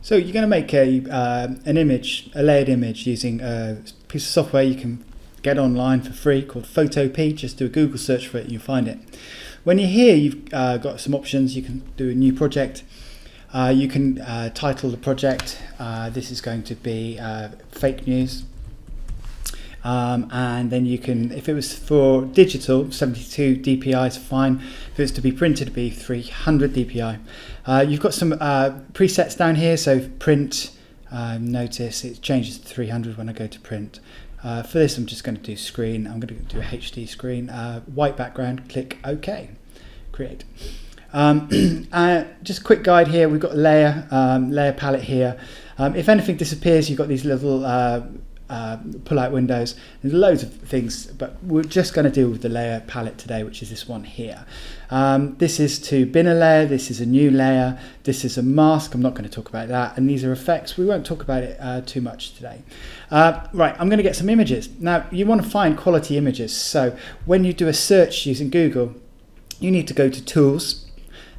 So you're going to make an image, a layered image, using a piece of software you can get online for free called Photopea. Just do a Google search for it and you'll find it. When you're here, you've got some options. You can do a new project. You can title the project. This is going to be fake news. And then you can, if it was for digital, 72 dpi is fine. If it was to be printed, it'd be 300 dpi. You've got some presets down here. So print, notice it changes to 300 when I go to print. For this, I'm just going to do screen. I'm going to do a HD screen, white background, click OK, create. Just a quick guide here. We've got a layer palette here. If anything disappears, you've got these little pull-out windows. There's loads of things, but we're just going to deal with the layer palette today, which is this one here. This is to bin a layer. This is a new layer. This is a mask. I'm not going to talk about that. And these are effects. We won't talk about it too much today. Right, I'm going to get some images. Now, you want to find quality images. So when you do a search using Google, you need to go to Tools,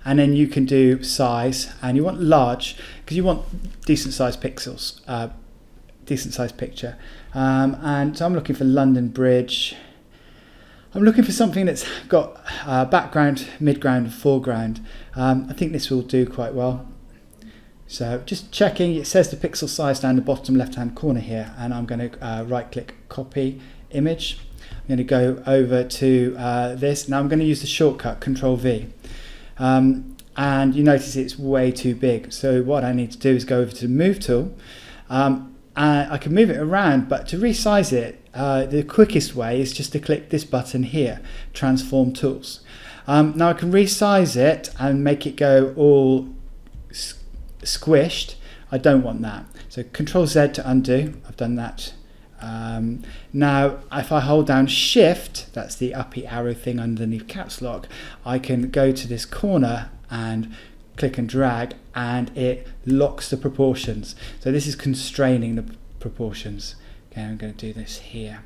and then you can do size, and you want large because you want decent sized pixels. Decent sized picture, and so I'm looking for London Bridge. I'm looking for something that's got background, midground and foreground. I think this will do quite well. So just checking, it says the pixel size down the bottom left hand corner here, and I'm going to right click copy image. I'm going to go over to this. Now I'm going to use the shortcut Control V, and you notice it's way too big. So what I need to do is go over to the move tool. I can move it around, but to resize it, the quickest way is just to click this button here, Transform Tools. Now I can resize it and make it go all squished. I don't want that. So Control Z to undo. I've done that. Now if I hold down Shift, that's the uppy arrow thing underneath caps lock, I can go to this corner and click and drag, and it locks the proportions. So this is constraining the proportions. Okay, I'm going to do this here,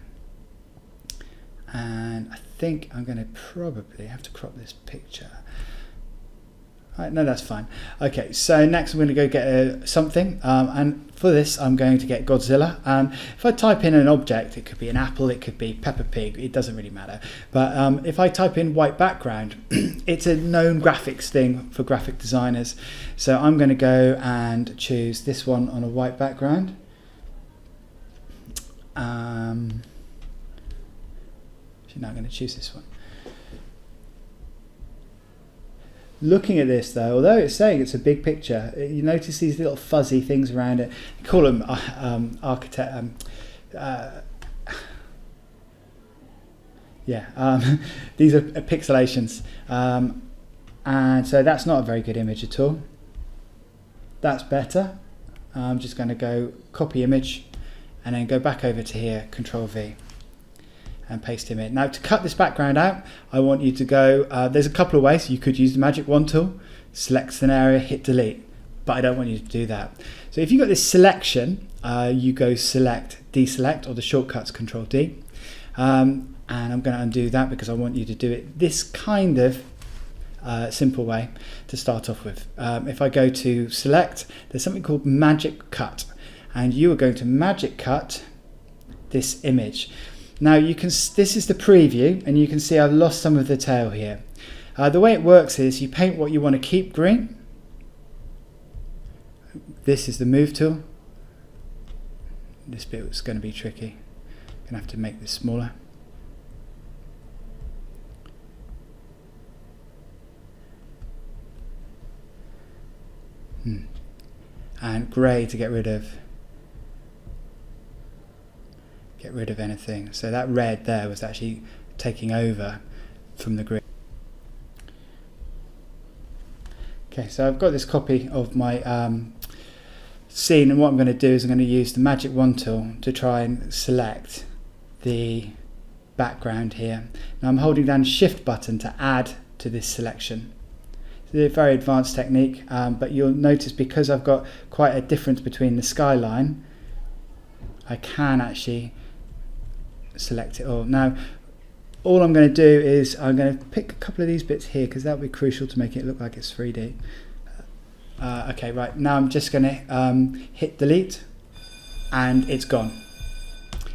and I think I'm going to probably have to crop this picture. Right, no, that's fine. Okay, so next I'm going to go get something, and for this I'm going to get Godzilla. And if I type in an object, it could be an apple, it could be Peppa Pig, it doesn't really matter. But if I type in white background, it's a known graphics thing for graphic designers. So I'm going to go and choose this one on a white background. So now I'm going to choose this one. Looking at this though, although it's saying it's a big picture, you notice these little fuzzy things around it. You call them these are pixelations, and so that's not a very good image at all. That's better. I'm just going to go copy image and then go back over to here, Control V, and paste him in. Now to cut this background out, I want you to go, there's a couple of ways. You could use the magic wand tool, select an area, hit delete, but I don't want you to do that. So if you've got this selection, you go select, deselect, or the shortcut's Control D. And I'm going to undo that because I want you to do it this kind of simple way to start off with. If I go to select, there's something called magic cut, and you are going to magic cut this image. Now you can, this is the preview, and you can see I've lost some of the tail here. The way it works is you paint what you want to keep green. This is the move tool. This bit is going to be tricky. I'm going to have to make this smaller. And grey to get rid of anything. So that red there was actually taking over from the green. Okay, so I've got this copy of my scene, and what I'm going to do is I'm going to use the magic wand tool to try and select the background here. Now I'm holding down the Shift button to add to this selection. It's a very advanced technique, but you'll notice because I've got quite a difference between the skyline, I can actually select it all. Now all I'm going to do is I'm going to pick a couple of these bits here because that will be crucial to make it look like it's 3D. Okay, right, now I'm just going to hit delete, and it's gone.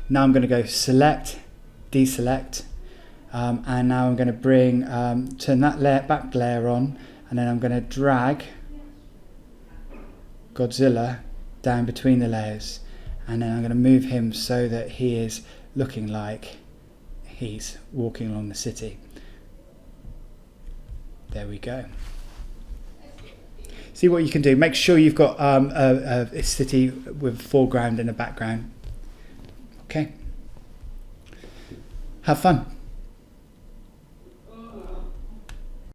Now I'm going to go select, deselect, and now I'm going to bring turn that back layer on, and then I'm going to drag Godzilla down between the layers, and then I'm going to move him so that he is looking like he's walking along the city. There we go. See what you can do. Make sure you've got a city with foreground and a background. Okay. Have fun.